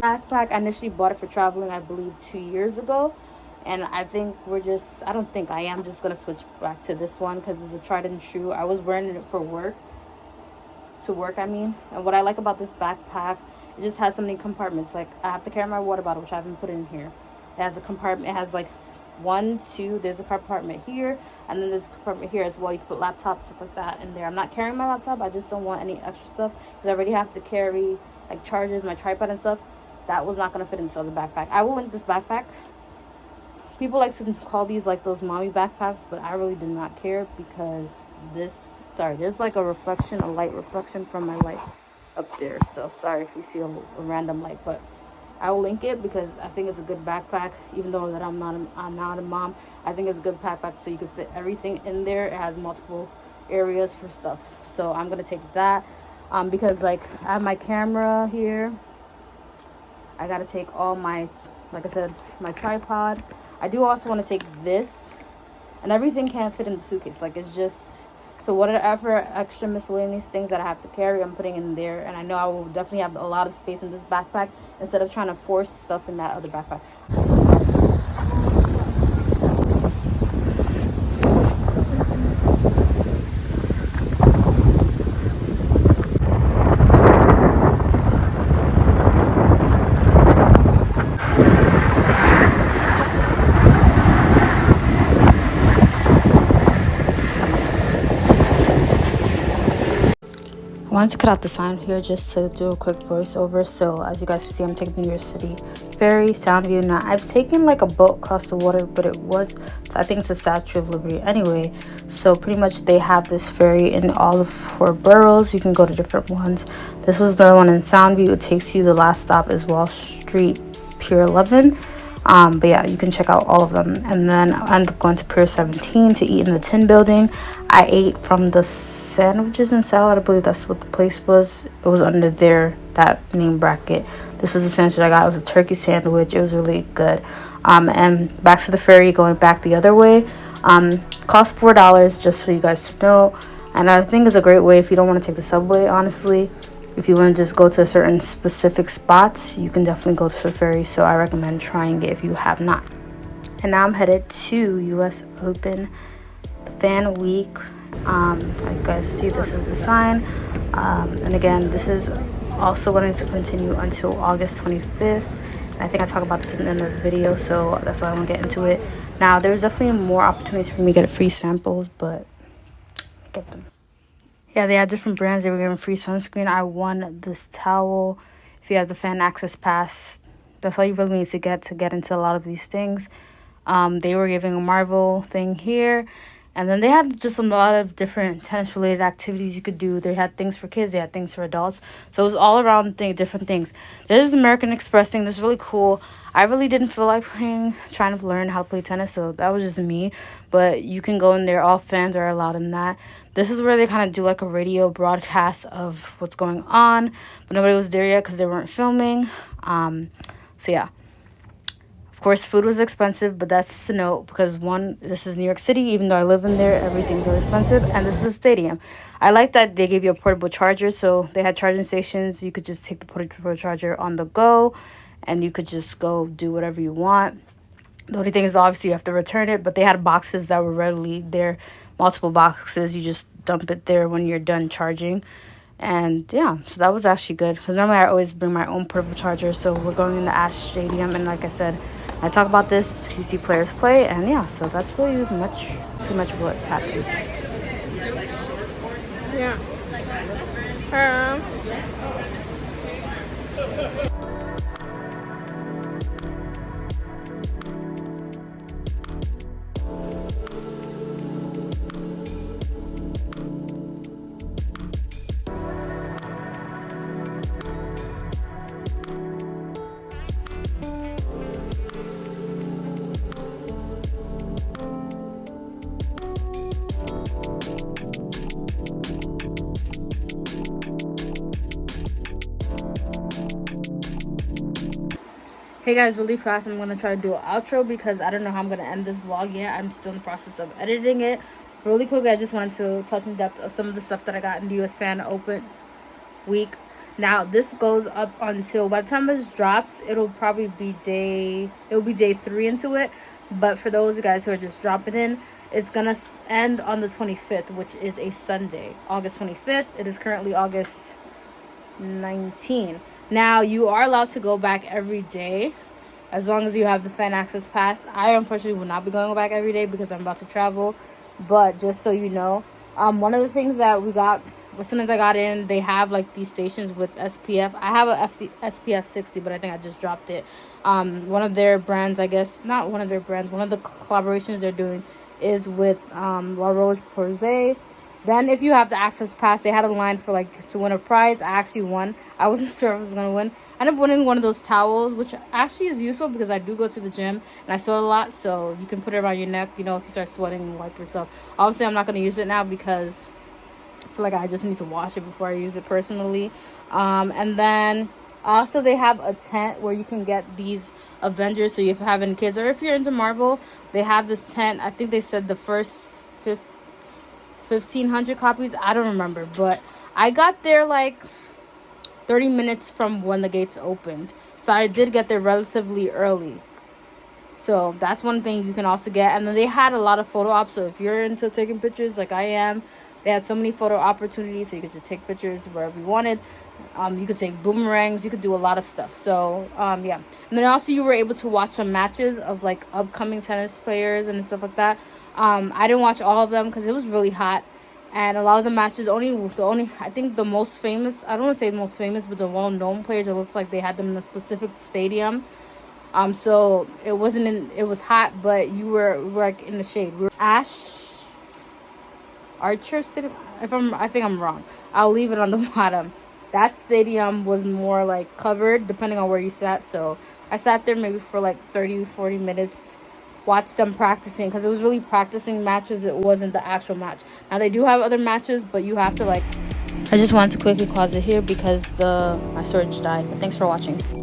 backpack. I initially bought it for traveling, I believe 2 years ago, and I think I don't think I am just gonna switch back to this one because it's a tried and true. I was wearing it for work, to work I mean. And what I like about this backpack, it just has so many compartments. Like I have to carry my water bottle, which I haven't put in here. It has a compartment. It has like one, two. There's a compartment here, and then there's a compartment here as well. You can put laptops, stuff like that in there. I'm not carrying my laptop. I just don't want any extra stuff because I already have to carry like chargers, my tripod and stuff. That was not gonna fit into the backpack. I will link this backpack. People like to call these like those mommy backpacks, but I really did not care because there's like a reflection, a light reflection from my light up there. So sorry if you see a random light, but I will link it because I think it's a good backpack. Even though that I'm not a mom, I think it's a good backpack so you can fit everything in there. It has multiple areas for stuff. So I'm gonna take that because like I have my camera here. I gotta take all my, like I said, my tripod. I do also want to take this, and everything can't fit in the suitcase. Like it's just, so whatever extra miscellaneous things that I have to carry, I'm putting in there. And I know I will definitely have a lot of space in this backpack instead of trying to force stuff in that other backpack. I wanted to cut out the sign here just to do a quick voiceover. So as you guys see, I'm taking the New York City Ferry, Soundview. Now I've taken like a boat across the water, but I think it's a Statue of Liberty anyway. So pretty much they have this ferry in all of 4 boroughs. You can go to different ones. This was the one in Soundview. It takes you, the last stop is Wall Street Pier 11. But yeah, you can check out all of them. And then I ended up going to Pier 17 to eat in the Tin Building. I ate from the Sandwiches and Salad. I believe that's what the place was. It was under there, that name bracket. This is the sandwich I got. It was a turkey sandwich. It was really good. And back to the ferry, going back the other way. Cost $4, just so you guys to know. And I think it's a great way if you don't want to take the subway, honestly. If you want to just go to certain specific spots, you can definitely go to the ferry. So I recommend trying it if you have not. And now I'm headed to U.S. Open, the fan week. You guys see, this is the sign. And again, this is also going to continue until August 25th. And I think I talk about this in the end of the video, so that's why I want to get into it. Now, there's definitely more opportunities for me to get free samples, but get them. Yeah, they had different brands. They were giving free sunscreen. I won this towel. If you have the fan access pass, that's all you really need to get into a lot of these things. They were giving a Marvel thing here. And then they had just a lot of different tennis-related activities you could do. They had things for kids. They had things for adults. So it was all around different things. There's this American Express thing that's really cool. I really didn't feel like trying to learn how to play tennis, so that was just me. But you can go in there. All fans are allowed in that. This is where they kind of do like a radio broadcast of what's going on. But nobody was there yet because they weren't filming. So yeah. Of course, food was expensive, but that's to note because one, this is New York City. Even though I live in there, everything's so expensive, and this is a stadium. I like that they gave you a portable charger, so they had charging stations. You could just take the portable charger on the go, and you could just go do whatever you want. The only thing is obviously you have to return it, but they had boxes that were readily there, multiple boxes. You just dump it there when you're done charging. And yeah, so that was actually good because normally I always bring my own portable charger. So we're going in the Ash Stadium, and like I said, I talk about this, you see players play, and yeah, so that's really pretty much what happened. Yeah. Hey guys, really fast, I'm going to try to do an outro because I don't know how I'm going to end this vlog yet. I'm still in the process of editing it. Really quickly, I just wanted to touch in depth of some of the stuff that I got in the U.S. Fan Open week. Now this goes up until, by the time this drops, it'll be day 3 into it. But for those guys who are just dropping in, it's gonna end on the 25th, which is a Sunday, August 25th. It is currently August 19. Now you are allowed to go back every day as long as you have the fan access pass. I unfortunately will not be going back every day because I'm about to travel, but just so you know, one of the things that we got as soon as I got in, they have like these stations with SPF. I have a SPF 60, but I think I just dropped it. One of their brands, I guess, not one of their brands, one of the collaborations they're doing is with La Roche-Posay. Then if you have the access pass, they had a line for like to win a prize. I actually won. I wasn't sure if I was gonna win. I ended up winning one of those towels, which actually is useful because I do go to the gym and I sweat a lot, so you can put it around your neck, you know, if you start sweating, and wipe yourself. Obviously I'm not gonna use it now because I feel like I just need to wash it before I use it personally. And then also they have a tent where you can get these Avengers. So if you have any kids or if you're into Marvel, they have this tent. I think they said the first 1,500 copies. I don't remember, but I got there like 30 minutes from when the gates opened. So I did get there relatively early. So that's one thing you can also get. And then they had a lot of photo ops. So if you're into taking pictures like I am, they had so many photo opportunities. So you could just take pictures wherever you wanted. You could take boomerangs. You could do a lot of stuff. So, yeah. And then also you were able to watch some matches of like upcoming tennis players and stuff like that. I didn't watch all of them because it was really hot. And a lot of the matches, I think the most famous, I don't want to say the most famous, but the well-known players, it looks like they had them in a specific stadium. So it was hot, but we were like in the shade. We were Archer Stadium. I think I'm wrong. I'll leave it on the bottom. That stadium was more like covered depending on where you sat. So I sat there maybe for like 30-40 minutes, watched them practicing because it was really practicing matches. It wasn't the actual match. Now they do have other matches, but you have to like. I just wanted to quickly pause it here because my storage died. But thanks for watching.